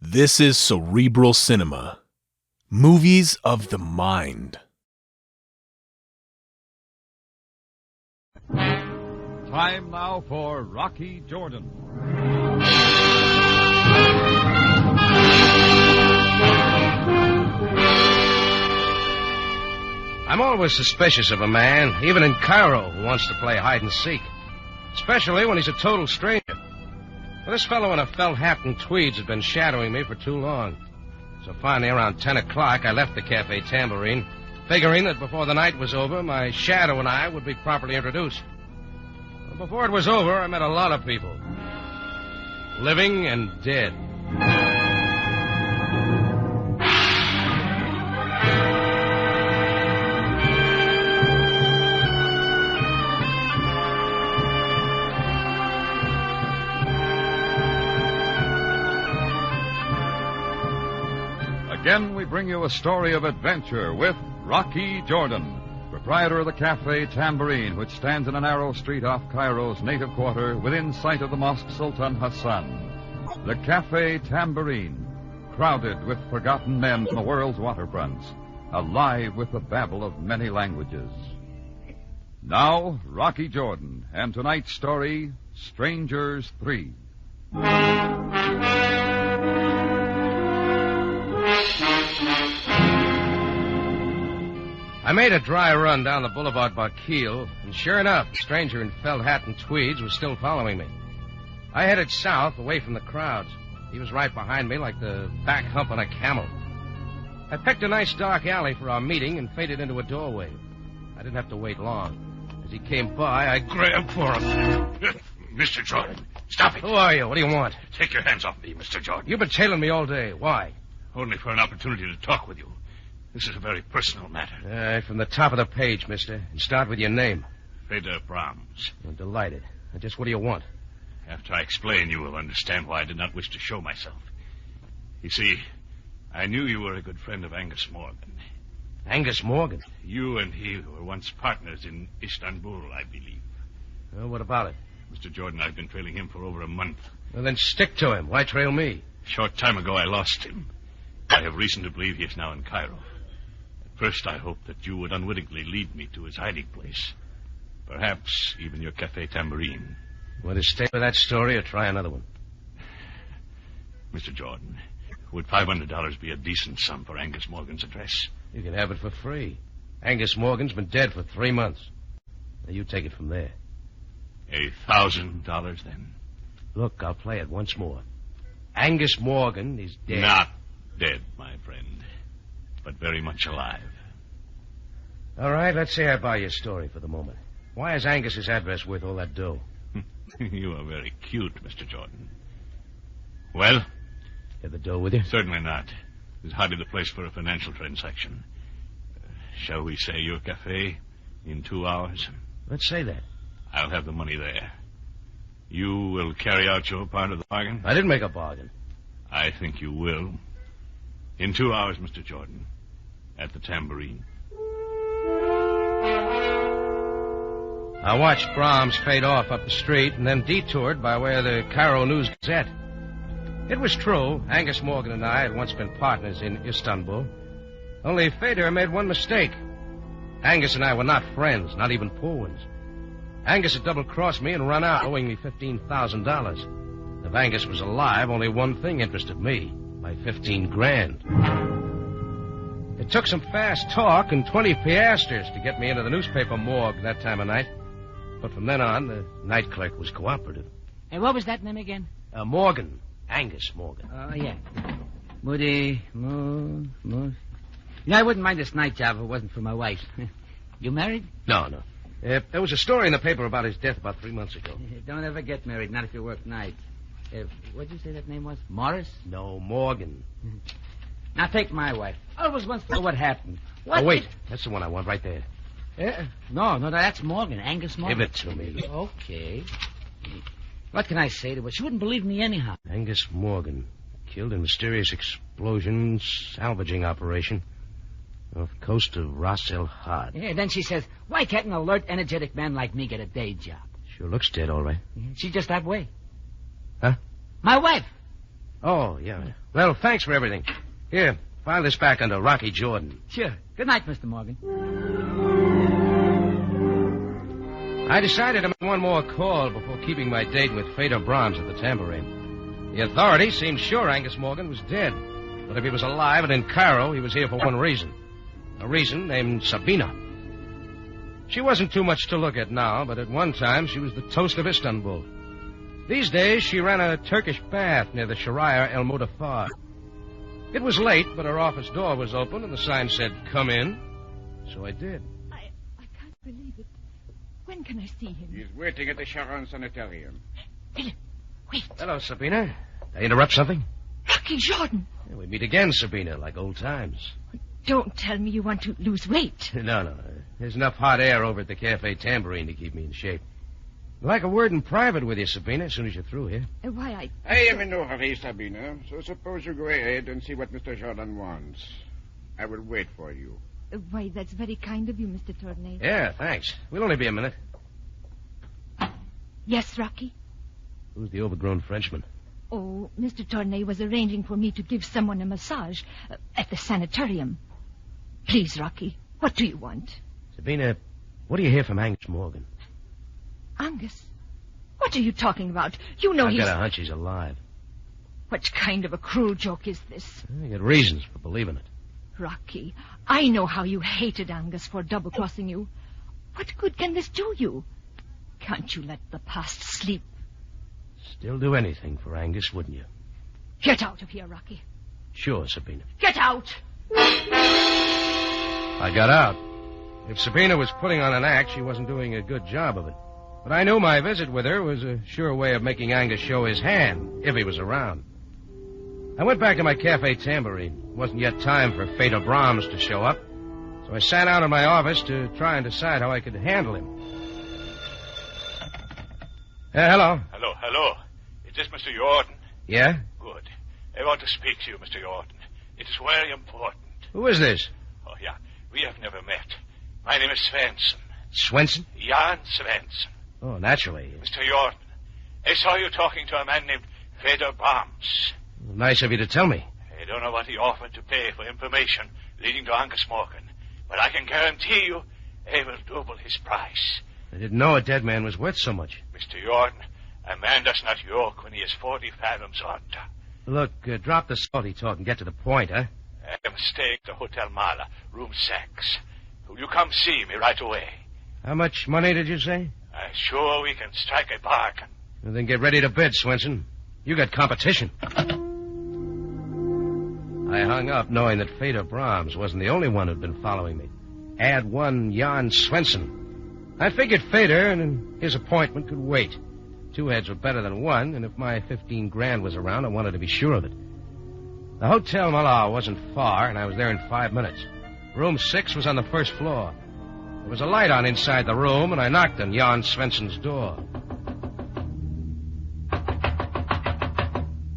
This is Cerebral Cinema. Movies of the mind. Time now for Rocky Jordan. I'm always suspicious of a man, even in Cairo, who wants to play hide and seek. Especially when he's a total stranger. Well, this fellow in a felt hat and tweeds had been shadowing me for too long. So finally, around 10 o'clock, I left the Cafe Tambourine, figuring that before the night was over, my shadow and I would be properly introduced. But before it was over, I met a lot of people. Living and dead. Again, we bring you a story of adventure with Rocky Jordan, proprietor of the Cafe Tambourine, which stands in a narrow street off Cairo's native quarter within sight of the Mosque Sultan Hassan. The Cafe Tambourine, crowded with forgotten men from the world's waterfronts, alive with the babble of many languages. Now, Rocky Jordan, and tonight's story, Strangers 3. I made a dry run down the boulevard Barquille, and sure enough, the stranger in felt hat and tweeds was still following me. I headed south, away from the crowds. He was right behind me like the back hump on a camel. I picked a nice dark alley for our meeting and faded into a doorway. I didn't have to wait long. As he came by, I grabbed for him. Mr. Jordan, stop it. Who are you? What do you want? Take your hands off me, Mr. Jordan. You've been tailing me all day. Why? Only for an opportunity to talk with you. This is a very personal matter. All right, from the top of the page, mister. And start with your name. Feder Brahms. I'm delighted. Now, just what do you want? After I explain, you will understand why I did not wish to show myself. You see, I knew you were a good friend of Angus Morgan. Angus Morgan? You and he were once partners in Istanbul, I believe. Well, what about it? Mr. Jordan, I've been trailing him for over a month. Well, then stick to him. Why trail me? A short time ago, I lost him. I have reason to believe he is now in Cairo. First, I hoped that you would unwittingly lead me to his hiding place. Perhaps even your Cafe Tambourine. Want to stay with that story or try another one? Mr. Jordan, would $500 be a decent sum for Angus Morgan's address? You can have it for free. Angus Morgan's been dead for 3 months. Now, you take it from there. $1,000, then? Look, I'll play it once more. Angus Morgan is dead. Not dead, my friend, but very much alive. All right, let's say I buy your story for the moment. Why is Angus's address worth all that dough? You are very cute, Mr. Jordan. Well? You have the dough with you? Certainly not. This is hardly the place for a financial transaction. Shall we say your cafe in 2 hours? Let's say that. I'll have the money there. You will carry out your part of the bargain? I didn't make a bargain. I think you will. In 2 hours, Mr. Jordan, at the Tambourine. I watched Brahms fade off up the street and then detoured by way of the Cairo News Gazette. It was true, Angus Morgan and I had once been partners in Istanbul. Only Feder made one mistake. Angus and I were not friends, not even poor ones. Angus had double-crossed me and run out, owing me $15,000. If Angus was alive, only one thing interested me, my 15 grand. It took some fast talk and 20 piastres to get me into the newspaper morgue that time of night. But from then on, the night clerk was cooperative. And what was that name again? Morgan. Angus Morgan. Oh, yeah. Moody, You know, I wouldn't mind this night job if it wasn't for my wife. You married? No. There was a story in the paper about his death about 3 months ago. Don't ever get married, not if you work nights. What did you say that name was? Morris? No, Morgan. Now, take my wife. I always wants to know what happened. What? Oh, wait. That's the one I want right there. No, that's Morgan. Angus Morgan. Give it to me. Okay. What can I say to her? She wouldn't believe me anyhow. Angus Morgan, killed in mysterious explosion, salvaging operation off the coast of Ras El Had. Yeah, then she says, why can't an alert, energetic man like me get a day job? Sure looks dead, all right. She's just that way. Huh? My wife. Oh, yeah. Well, thanks for everything. Here, file this back under Rocky Jordan. Sure. Good night, Mr. Morgan. I decided to make one more call before keeping my date with Feder Brahms at the Tambourine. The authorities seemed sure Angus Morgan was dead. But if he was alive and in Cairo, he was here for one reason. A reason named Sabina. She wasn't too much to look at now, but at one time she was the toast of Istanbul. These days she ran a Turkish bath near the Sharia El Mudafar. It was late, but her office door was open and the sign said, "Come in." So I did. I can't believe it. When can I see him? He's waiting at the Sharon Sanitarium. Philip, wait. Hello, Sabina. Did I interrupt something? Rocky Jordan. Yeah, we meet again, Sabina, like old times. Don't tell me you want to lose weight. No. There's enough hot air over at the Cafe Tambourine to keep me in shape. I'd like a word in private with you, Sabina, as soon as you're through here. Why, I am in no hurry, Sabina, so suppose you go ahead and see what Mr. Jordan wants. I will wait for you. Why, that's very kind of you, Mr. Tournay. Yeah, thanks. We'll only be a minute. Yes, Rocky? Who's the overgrown Frenchman? Oh, Mr. Tournay was arranging for me to give someone a massage at the sanitarium. Please, Rocky, what do you want? Sabina, what do you hear from Angus Morgan? Angus? What are you talking about? You know I've he's... got a hunch he's alive. What kind of a cruel joke is this? I got reasons for believing it. Rocky, I know how you hated Angus for double-crossing you. What good can this do you? Can't you let the past sleep? Still do anything for Angus, wouldn't you? Get out of here, Rocky. Sure, Sabina. Get out! I got out. If Sabina was putting on an act, she wasn't doing a good job of it. But I knew my visit with her was a sure way of making Angus show his hand, if he was around. I went back to my Cafe Tambourine. It wasn't yet time for Feder Brahms to show up, so I sat down in my office to try and decide how I could handle him. Hello. Hello. Is this Mr. Jordan? Yeah? Good. I want to speak to you, Mr. Jordan. It is very important. Who is this? Oh, yeah. We have never met. My name is Svensson. Swenson? Jan Svensson. Oh, naturally. Mr. Jordan, I saw you talking to a man named Feder Brahms. Nice of you to tell me. I don't know what he offered to pay for information leading to Angus Morgan, but I can guarantee you I will double his price. I didn't know a dead man was worth so much. Mr. Jordan, a man does not yoke when he is 40 fathoms under. Look, drop the salty talk and get to the point, huh? I am staying at the Hotel Mala, room 6. Will you come see me right away? How much money did you say? I'm sure we can strike a bargain. Well, then get ready to bid, Swenson. You got competition. I hung up knowing that Feder Brahms wasn't the only one who'd been following me. Add one Jan Swenson. I figured Feder and his appointment could wait. 2 heads were better than one, and if my 15 grand was around, I wanted to be sure of it. The Hotel Mala wasn't far, and I was there in 5 minutes. Room 6 was on the first floor. There was a light on inside the room, and I knocked on Jan Svenson's door.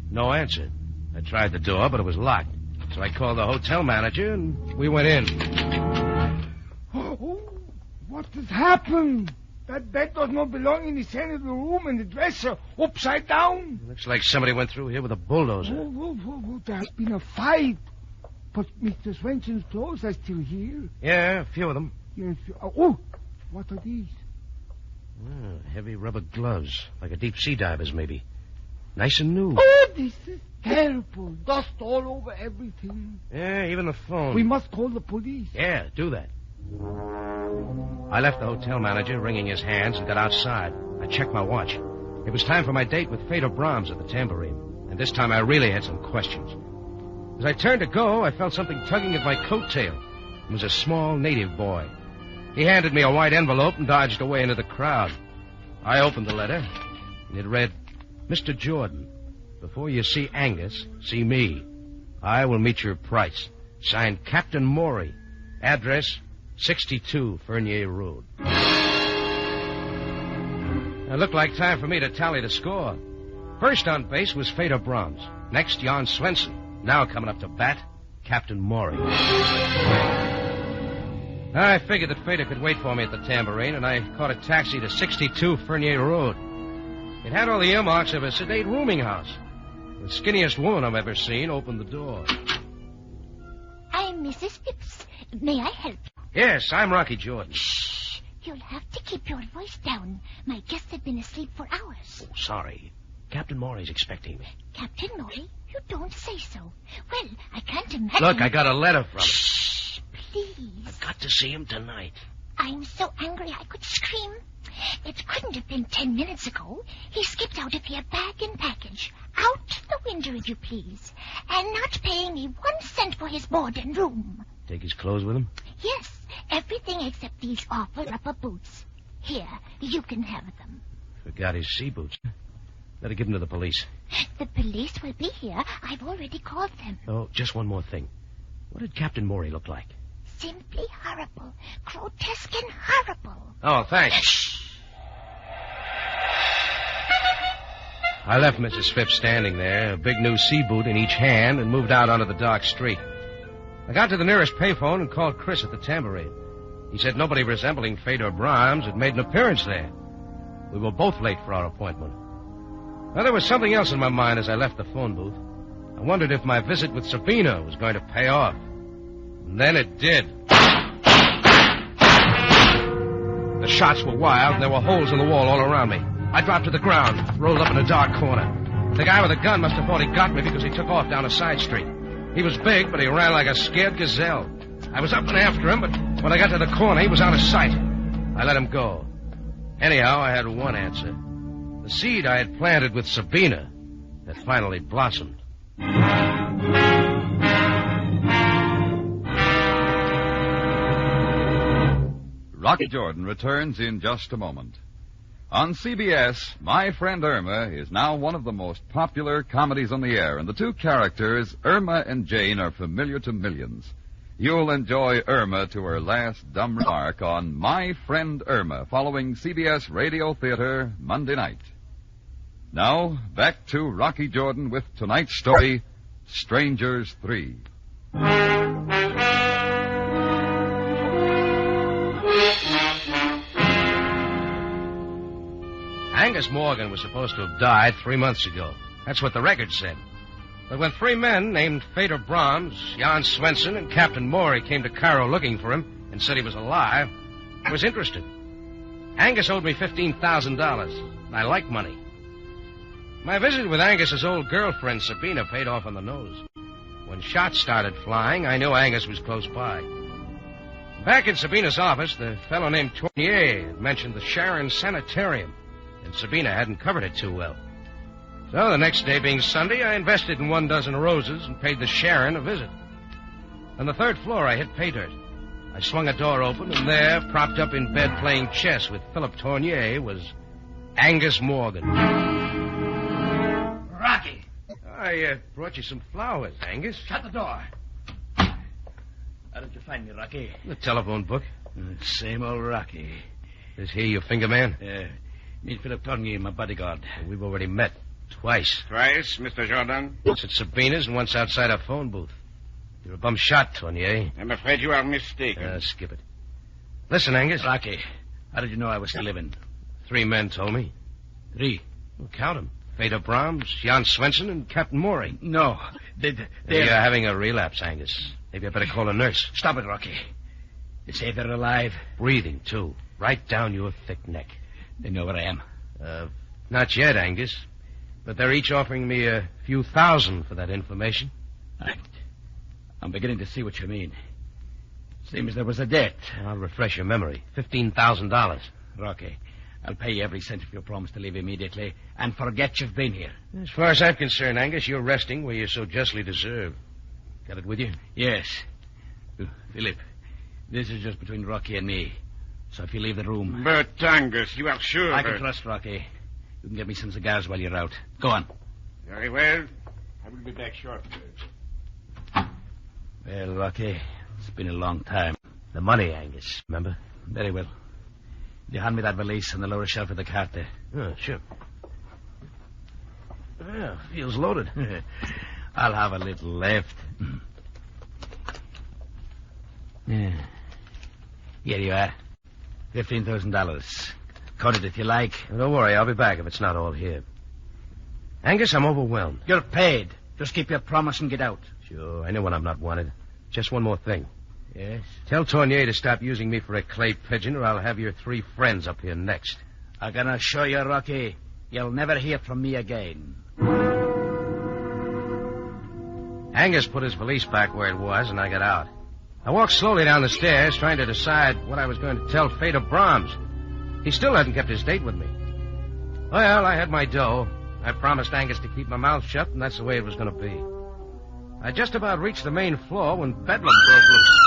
No answer. I tried the door, but it was locked. So I called the hotel manager, and we went in. Oh, what has happened? That bed does not belong in the center of the room, and the dresser upside down. Looks like somebody went through here with a bulldozer. Oh, there has been a fight. But Mr. Swenson's clothes are still here. Yeah, a few of them. Yes. Oh, what are these? Oh, heavy rubber gloves, like a deep-sea diver's, maybe. Nice and new. Oh, this is terrible. Dust all over everything. Yeah, even the phone. We must call the police. Yeah, do that. I left the hotel manager wringing his hands and got outside. I checked my watch. It was time for my date with Feder Brahms at the Tambourine. And this time I really had some questions. As I turned to go, I felt something tugging at my coattail. It was a small native boy. He handed me a white envelope and dodged away into the crowd. I opened the letter, and it read, Mr. Jordan, before you see Angus, see me. I will meet your price. Signed Captain Maury. Address, 62 Fernier Road. It looked like time for me to tally the score. First on base was Feder Brahms. Next, Jan Swenson. Now coming up to bat, Captain Maury. I figured that Feder could wait for me at the Tambourine, and I caught a taxi to 62 Fernier Road. It had all the earmarks of a sedate rooming house. The skinniest woman I've ever seen opened the door. I'm Mrs. Phipps. May I help you? Yes, I'm Rocky Jordan. Shh. You'll have to keep your voice down. My guests have been asleep for hours. Oh, sorry. Captain Morey's expecting me. Captain Morey? You don't say so. Well, I can't imagine... Look, I got a letter from him. Shh, please. I've got to see him tonight. I'm so angry I could scream. It couldn't have been 10 minutes ago. He skipped out of here bag and package. Out the window, if you please. And not paying me 1 cent for his board and room. Take his clothes with him? Yes, everything except these awful rubber boots. Here, you can have them. Forgot his sea boots. Better give them to the police. The police will be here. I've already called them. Oh, just one more thing. What did Captain Morey look like? Simply horrible. Grotesque and horrible. Oh, thanks. I left Mrs. Phipps standing there, a big new sea boot in each hand, and moved out onto the dark street. I got to the nearest payphone and called Chris at the Tambourine. He said nobody resembling Fedor Brahms had made an appearance there. We were both late for our appointment. Now, there was something else in my mind as I left the phone booth. I wondered if my visit with Sabina was going to pay off. And then it did. The shots were wild, and there were holes in the wall all around me. I dropped to the ground, rolled up in a dark corner. The guy with the gun must have thought he got me because he took off down a side street. He was big, but he ran like a scared gazelle. I was up and after him, but when I got to the corner, he was out of sight. I let him go. Anyhow, I had one answer. The seed I had planted with Sabina had finally blossomed. Rocky Jordan returns in just a moment. On CBS, My Friend Irma is now one of the most popular comedies on the air, and the two characters, Irma and Jane, are familiar to millions. You'll enjoy Irma to her last dumb remark on My Friend Irma, following CBS Radio Theater Monday night. Now, back to Rocky Jordan with tonight's story, Strangers 3. Angus Morgan was supposed to have died 3 months ago. That's what the record said. But when 3 men named Fedor Brahms, Jan Swenson, and Captain Morey came to Cairo looking for him and said he was alive, I was interested. Angus owed me $15,000, and I like money. My visit with Angus's old girlfriend, Sabina, paid off on the nose. When shots started flying, I knew Angus was close by. Back in Sabina's office, the fellow named Tournier had mentioned the Sharon Sanitarium, and Sabina hadn't covered it too well. So the next day being Sunday, I invested in 12 roses and paid the Sharon a visit. On the 3rd floor, I hit pay dirt. I swung a door open, and there, propped up in bed playing chess with Philip Tournier, was Angus Morgan. Rocky! I brought you some flowers, Angus. Shut the door. How did you find me, Rocky? The telephone book. Same old Rocky. Is he your finger man? Me Philip Tournier, my bodyguard. We've already met twice. Twice, Mr. Jordan? Once at Sabina's and once outside a phone booth. You're a bum shot, Tournier. I'm afraid you are mistaken. Skip it. Listen, Angus. Rocky, how did you know I was still living? 3 men told me. 3? Well, count them. Fedor Brahms, Jan Swenson, and Captain Morey. No. You're having a relapse, Angus. Maybe I better call a nurse. Stop it, Rocky. You say they're alive? Breathing, too. Right down your thick neck. They know where I am. Not yet, Angus. But they're each offering me a few thousand for that information. I'm beginning to see what you mean. Seems there was a debt. I'll refresh your memory. $15,000. Rocky, I'll pay you every cent if you promise to leave immediately and forget you've been here. As far as I'm concerned, Angus, you're resting where you so justly deserve. Got it with you? Yes. Philip, this is just between Rocky and me. So if you leave the room... But, Angus, you are sure... I can trust Rocky. You can get me some cigars while you're out. Go on. Very well. I will be back shortly. Well, Rocky, it's been a long time. The money, Angus, remember? Very well. You hand me that valise on the lower shelf of the cart there. Oh, sure. Yeah, feels loaded. I'll have a little left. Yeah. Here you are. $15,000. Cut it if you like. Don't worry, I'll be back if it's not all here. Angus, I'm overwhelmed. You're paid. Just keep your promise and get out. Sure, I know when I'm not wanted. Just one more thing. Yes? Tell Tournier to stop using me for a clay pigeon, or I'll have your 3 friends up here next. I'm gonna show you, Rocky. You'll never hear from me again. Angus put his valise back where it was, and I got out. I walked slowly down the stairs, trying to decide what I was going to tell Feder Brahms. He still hadn't kept his date with me. Well, I had my dough. I promised Angus to keep my mouth shut, and that's the way it was going to be. I just about reached the main floor when Bedlam broke loose.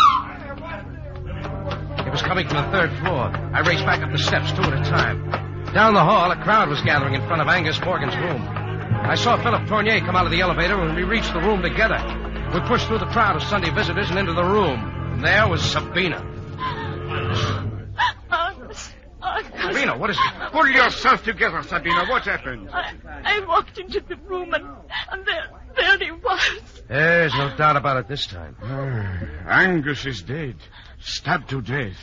It was coming from the 3rd floor. I raced back up the steps 2 at a time. Down the hall, a crowd was gathering in front of Angus Morgan's room. I saw Philip Tournier come out of the elevator, and we reached the room together. We pushed through the crowd of Sunday visitors and into the room. And there was Sabina. Angus. Sabina, what is it? Pull yourself together, Sabina. What happened? I walked into the room and there he was. There's no doubt about it this time. Angus is dead. Stabbed to death.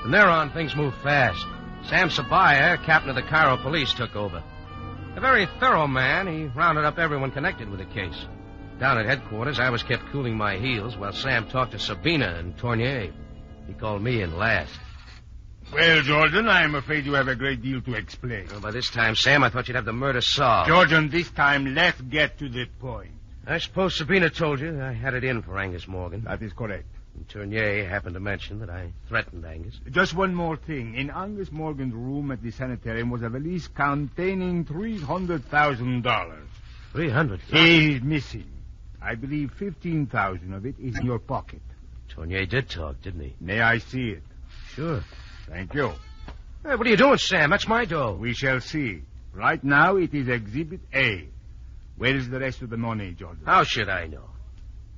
From there on, things moved fast. Sam Sabaya, captain of the Cairo police, took over. A very thorough man, he rounded up everyone connected with the case. Down at headquarters, I was kept cooling my heels while Sam talked to Sabina and Tournier. He called me in last. Well, Jordan, I'm afraid you have a great deal to explain. Well, by this time, Sam, I thought you'd have the murder solved. Jordan, this time, let's get to the point. I suppose Sabina told you I had it in for Angus Morgan. That is correct. And Tournier happened to mention that I threatened Angus. Just one more thing. In Angus Morgan's room at the sanitarium was a valise containing $300,000. 300? He is missing. I believe 15,000 of it is in your pocket. Tournier did talk, didn't he? May I see it? Sure. Thank you. Hey, what are you doing, Sam? That's my dough. We shall see. Right now, it is Exhibit A. Where is the rest of the money, Jordan? How should I know?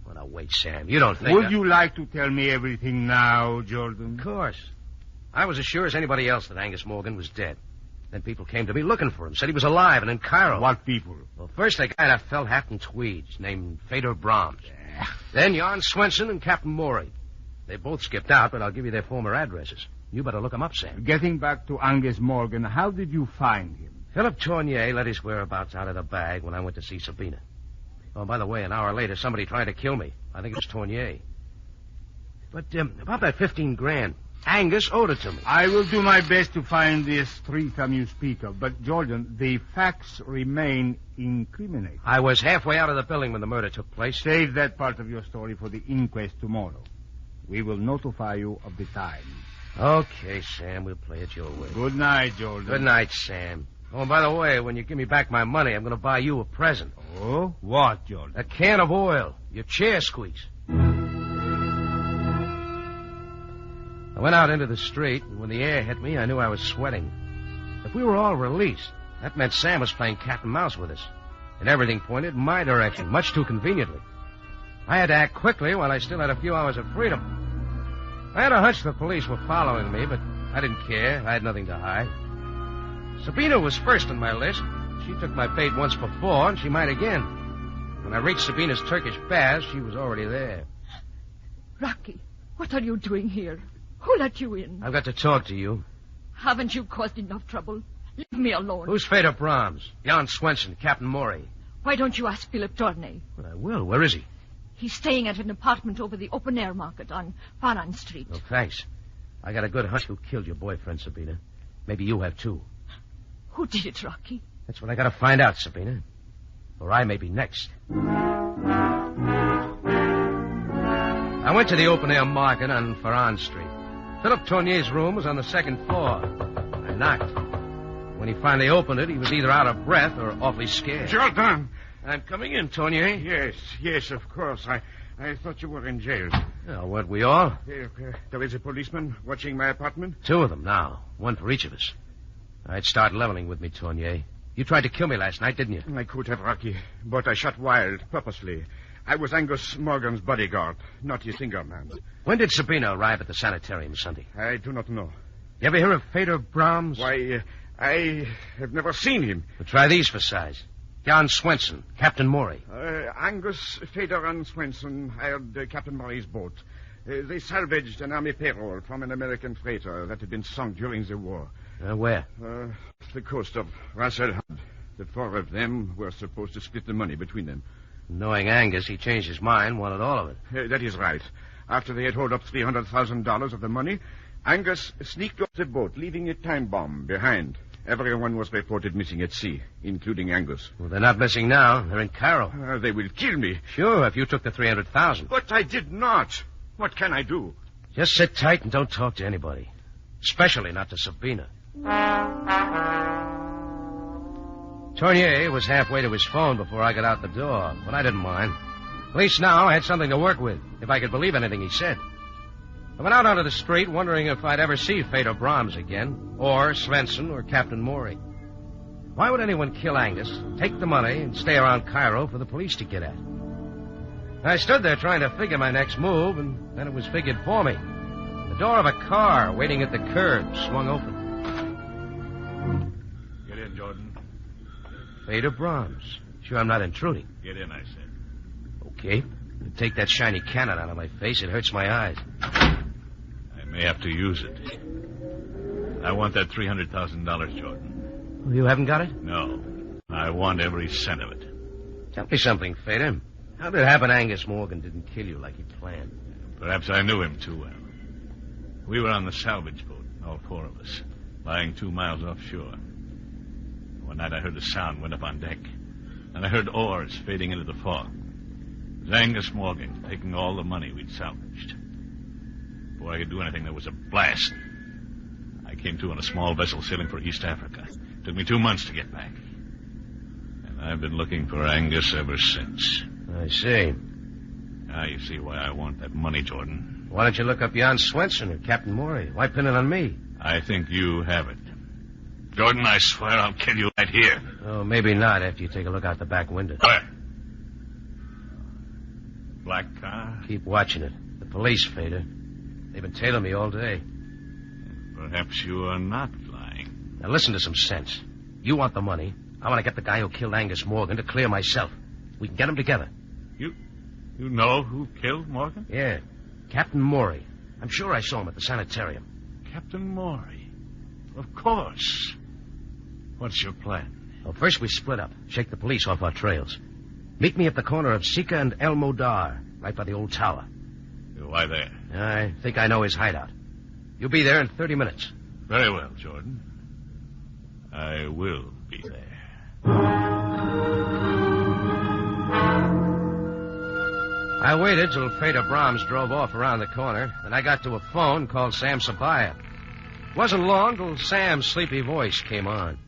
Well, now, wait, Sam. You don't think... Would you like to tell me everything now, Jordan? Of course. I was as sure as anybody else that Angus Morgan was dead. Then people came to me looking for him, said he was alive and in Cairo. What people? Well, first a guy in a felt hat and tweeds named Feder Brahms. Then Jan Swenson and Captain Morey. They both skipped out, but I'll give you their former addresses. You better look them up, Sam. Getting back to Angus Morgan, how did you find him? Philip Tournier let his whereabouts out of the bag when I went to see Sabina. Oh, by the way, an hour later, somebody tried to kill me. I think it was Tournier. But about that 15 grand, Angus owed it to me. I will do my best to find this threesome you speak of. But, Jordan, the facts remain incriminating. I was halfway out of the building when the murder took place. Save that part of your story for the inquest tomorrow. We will notify you of the time. Okay, Sam, we'll play it your way. Good night, Jordan. Good night, Sam. Oh, and by the way, when you give me back my money, I'm going to buy you a present. Oh? What, Jordan? A can of oil. Your chair squeaks. I went out into the street, and when the air hit me, I knew I was sweating. If we were all released, that meant Sam was playing cat and mouse with us. And everything pointed in my direction, much too conveniently. I had to act quickly while I still had a few hours of freedom. I had a hunch the police were following me, but I didn't care. I had nothing to hide. Sabina was first on my list. She took my bait once before, and she might again. When I reached Sabina's Turkish baths, she was already there. Rocky, what are you doing here? Who let you in? I've got to talk to you. Haven't you caused enough trouble? Leave me alone. Who's Feder Brahms? Jan Swenson, Captain Morey. Why don't you ask Philip Tournay? Well, I will. Where is he? He's staying at an apartment over the open-air market on Faran Street. Oh, thanks. I got a good hunch who killed your boyfriend, Sabina. Maybe you have, too. Who did it, Rocky? That's what I got to find out, Sabina. Or I may be next. I went to the open-air market on Faran Street. Philip Tournier's room was on the 2nd floor. I knocked. When he finally opened it, he was either out of breath or awfully scared. Jordan! I'm coming in, Tournier. Yes, of course. I thought you were in jail. Well, weren't we all? There is a policeman watching my apartment. 2 of them now. 1 for each of us. I'd start leveling with me, Tournier. You tried to kill me last night, didn't you? I could have, Rocky, but I shot wild, purposely. I was Angus Morgan's bodyguard, not his finger man. When did Sabina arrive at the sanitarium Sunday? I do not know. You ever hear of Feder Brahms? Why, I have never seen him. Well, try these for size. Jan Swenson, Captain Morey. Angus, Feder, and Swenson hired Captain Morey's boat. They salvaged an army payroll from an American freighter that had been sunk during the war. Where? The coast of Ras El Had. The four of them were supposed to split the money between them. Knowing Angus, he changed his mind, wanted all of it. That is right. After they had hauled up $300,000 of the money, Angus sneaked off the boat, leaving a time bomb behind. Everyone was reported missing at sea, including Angus. Well, they're not missing now. They're in Cairo. They will kill me. Sure, if you took the $300,000. But I did not. What can I do? Just sit tight and don't talk to anybody. Especially not to Sabina. Tournier was halfway to his phone before I got out the door, but I didn't mind. At least now I had something to work with, if I could believe anything he said. I went out onto the street wondering if I'd ever see Fedor Brahms again, or Svensson, or Captain Maury. Why would anyone kill Angus, take the money, and stay around Cairo for the police to get at? I stood there trying to figure my next move, and then it was figured for me. The door of a car waiting at the curb swung open. Get in, Jordan. Fedor Brahms. Sure I'm not intruding. Get in, I said. Okay. You take that shiny cannon out of my face. It hurts my eyes. I may have to use it. I want that $300,000, Jordan. You haven't got it? No. I want every cent of it. Tell me something, Fedor. How did it happen Angus Morgan didn't kill you like he planned? Perhaps I knew him too well. We were on the salvage boat, all four of us, lying 2 miles offshore. One night I heard a sound, went up on deck, and I heard oars fading into the fog. It was Angus Morgan taking all the money we'd salvaged. Before I could do anything, there was a blast. I came to on a small vessel sailing for East Africa. It took me 2 months to get back. And I've been looking for Angus ever since. I see. Now you see why I want that money, Jordan. Why don't you look up Jan Svensson or Captain Maury? Why pin it on me? I think you have it. Jordan, I swear I'll kill you right here. Oh, maybe not after you take a look out the back window. Where? Black car? Keep watching it. The police, Fedor. They've been tailing me all day. Perhaps you are not flying. Now listen to some sense. You want the money. I want to get the guy who killed Angus Morgan to clear myself. We can get him together. You know who killed Morgan? Yeah. Captain Maury. I'm sure I saw him at the sanitarium. Captain Maury. Of course. What's your plan? Well, first we split up. Shake the police off our trails. Meet me at the corner of Sika and El Modar, right by the old tower. Why there? I think I know his hideout. You'll be there in 30 minutes. Very well, Jordan. I will be there. I waited till Fedor Brahms drove off around the corner, then I got to a phone, called Sam Sabaya. It wasn't long till Sam's sleepy voice came on.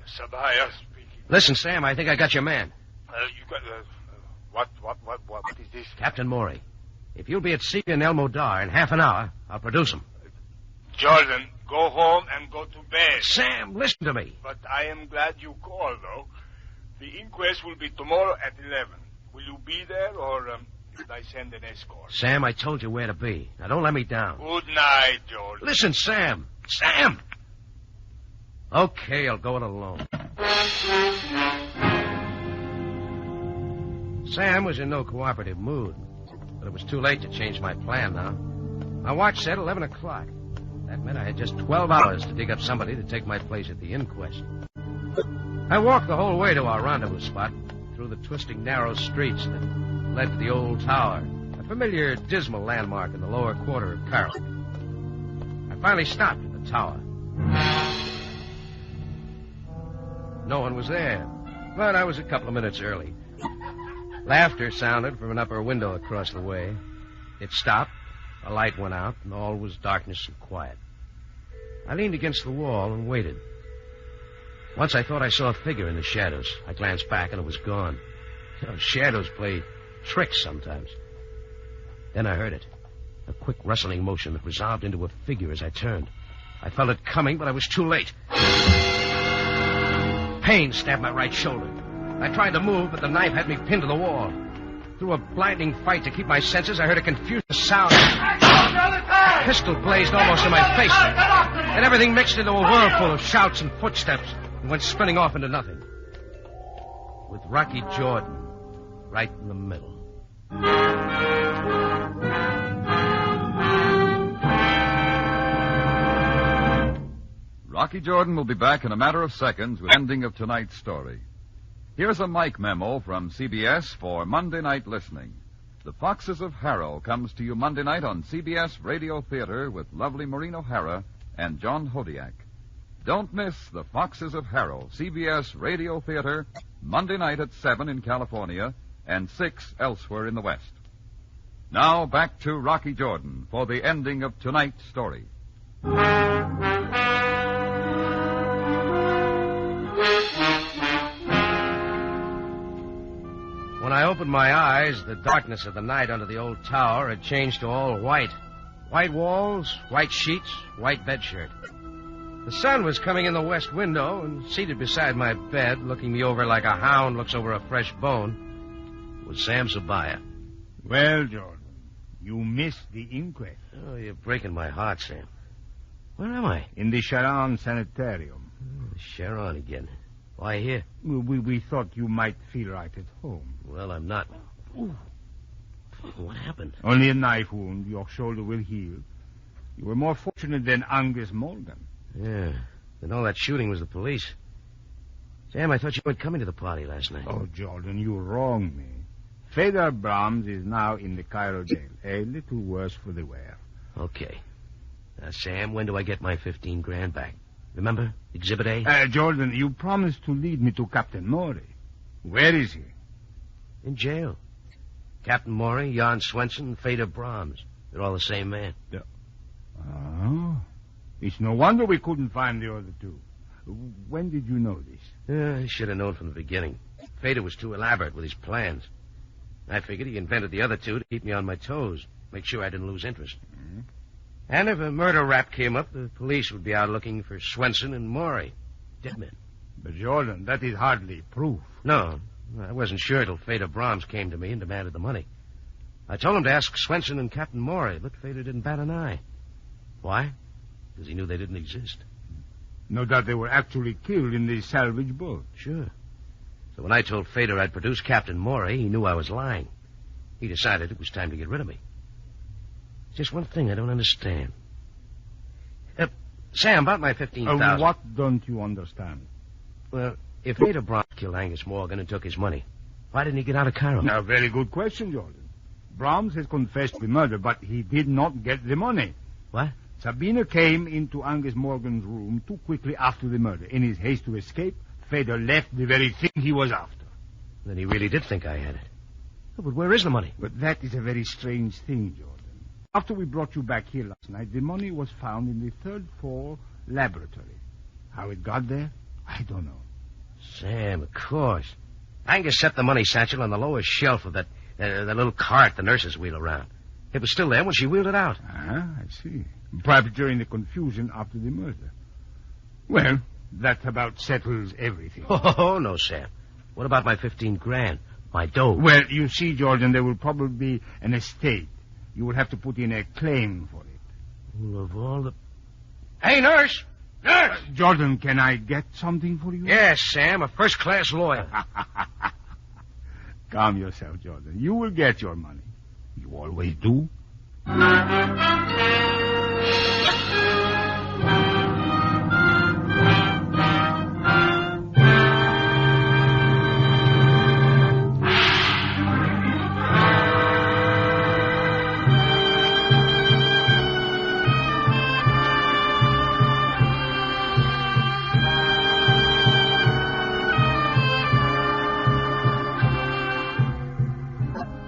Sabaya speaking. Listen, Sam, I think I got your man. You got... what is this? Captain Maury. If you'll be at Sika and El Modar in half an hour, I'll produce him. Jordan, go home and go to bed. Sam, listen to me. But I am glad you called, though. The inquest will be tomorrow at 11. Will you be there, or should I send an escort? Sam, I told you where to be. Now, don't let me down. Good night, Jordan. Listen, Sam. Sam! Okay, I'll go it alone. Sam was in no cooperative mood, but it was too late to change my plan now. My watch said 11 o'clock. That meant I had just 12 hours to dig up somebody to take my place at the inquest. I walked the whole way to our rendezvous spot, through the twisting, narrow streets that led to the old tower, a familiar, dismal landmark in the lower quarter of Cairo. I finally stopped at the tower. No one was there, but I was a couple of minutes early. Laughter sounded from an upper window across the way. It stopped, a light went out, and all was darkness and quiet. I leaned against the wall and waited. Once I thought I saw a figure in the shadows. I glanced back, and it was gone. You know, shadows play tricks sometimes. Then I heard it. A quick rustling motion that resolved into a figure as I turned. I felt it coming, but I was too late. Pain stabbed my right shoulder. I tried to move, but the knife had me pinned to the wall. Through a blinding fight to keep my senses, I heard a confused sound. A pistol blazed almost in my face. And everything mixed into a whirlpool of shouts and footsteps and went spinning off into nothing. With Rocky Jordan right in the middle. Rocky Jordan will be back in a matter of seconds with the ending of tonight's story. Here's a mic memo from CBS for Monday night listening. The Foxes of Harrow comes to you Monday night on CBS Radio Theater with lovely Maureen O'Hara and John Hodiak. Don't miss The Foxes of Harrow, CBS Radio Theater, Monday night at 7 in California and 6 elsewhere in the West. Now back to Rocky Jordan for the ending of tonight's story. When I opened my eyes, the darkness of the night under the old tower had changed to all white. White walls, white sheets, white bedshirt. The sun was coming in the west window, and seated beside my bed, looking me over like a hound looks over a fresh bone, was Sam Sabaya. Well, Jordan, you missed the inquest. Oh, you're breaking my heart, Sam. Where am I? In the Sharon Sanitarium. Sharon again. Why here? We thought you might feel right at home. Well, I'm not. Ooh. What happened? Only a knife wound. Your shoulder will heal. You were more fortunate than Angus Morgan. Yeah. Then all that shooting was the police. Sam, I thought you weren't coming to the party last night. Oh, Jordan, you wronged me. Fedor Brahms is now in the Cairo jail. A little worse for the wear. Okay. Now, Sam, when do I get my 15 grand back? Remember? Exhibit A? Jordan, you promised to lead me to Captain Maury. Where is he? In jail. Captain Maury, Jan Swenson, and Fedor Brahms. They're all the same man. Oh. It's no wonder we couldn't find the other two. When did you know this? I should have known from the beginning. Fedor was too elaborate with his plans. I figured he invented the other two to keep me on my toes, make sure I didn't lose interest. Mm-hmm. And if a murder rap came up, the police would be out looking for Swenson and Maury. Dead men. But, Jordan, that is hardly proof. No, I wasn't sure till Fedor Brahms came to me and demanded the money. I told him to ask Swenson and Captain Maury, but Fedor didn't bat an eye. Why? Because he knew they didn't exist. No doubt they were actually killed in the salvage boat. Sure. So when I told Fedor I'd produce Captain Maury, he knew I was lying. He decided it was time to get rid of me. Just one thing I don't understand. Sam, about my 15,000. What don't you understand? Well, if Fedor Brahms killed Angus Morgan and took his money, why didn't he get out of Cairo? A very good question, Jordan. Brahms has confessed the murder, but he did not get the money. What? Sabina came into Angus Morgan's room too quickly after the murder. In his haste to escape, Fedor left the very thing he was after. Then he really did think I had it. Oh, but where is the money? But that is a very strange thing, Jordan. After we brought you back here last night, the money was found in the third floor laboratory. How it got there, I don't know. Sam, of course. Angus set the money satchel on the lowest shelf of that little cart the nurses wheel around. It was still there when she wheeled it out. Ah, I see. Perhaps during the confusion after the murder. Well, that about settles everything. Oh, no, Sam. What about my 15 grand? My dough? Well, you see, Jordan, there will probably be an estate. You will have to put in a claim for it. Well, of all the... Hey, nurse! Nurse! Jordan, can I get something for you? Yes, Sam, a first-class lawyer. Calm yourself, Jordan. You will get your money. You always do.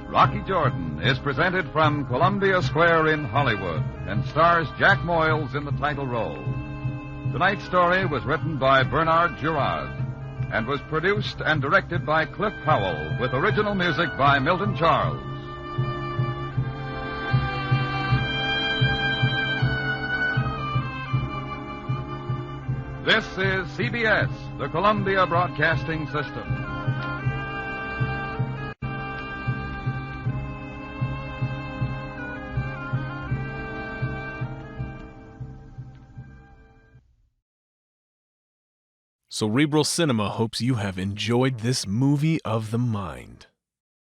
Rocky Jordan is presented from Columbia Square in Hollywood and stars Jack Moyles in the title role. Tonight's story was written by Bernard Girard and was produced and directed by Cliff Howell with original music by Milton Charles. This is CBS, the Columbia Broadcasting System. Cerebral Cinema hopes you have enjoyed this movie of the mind.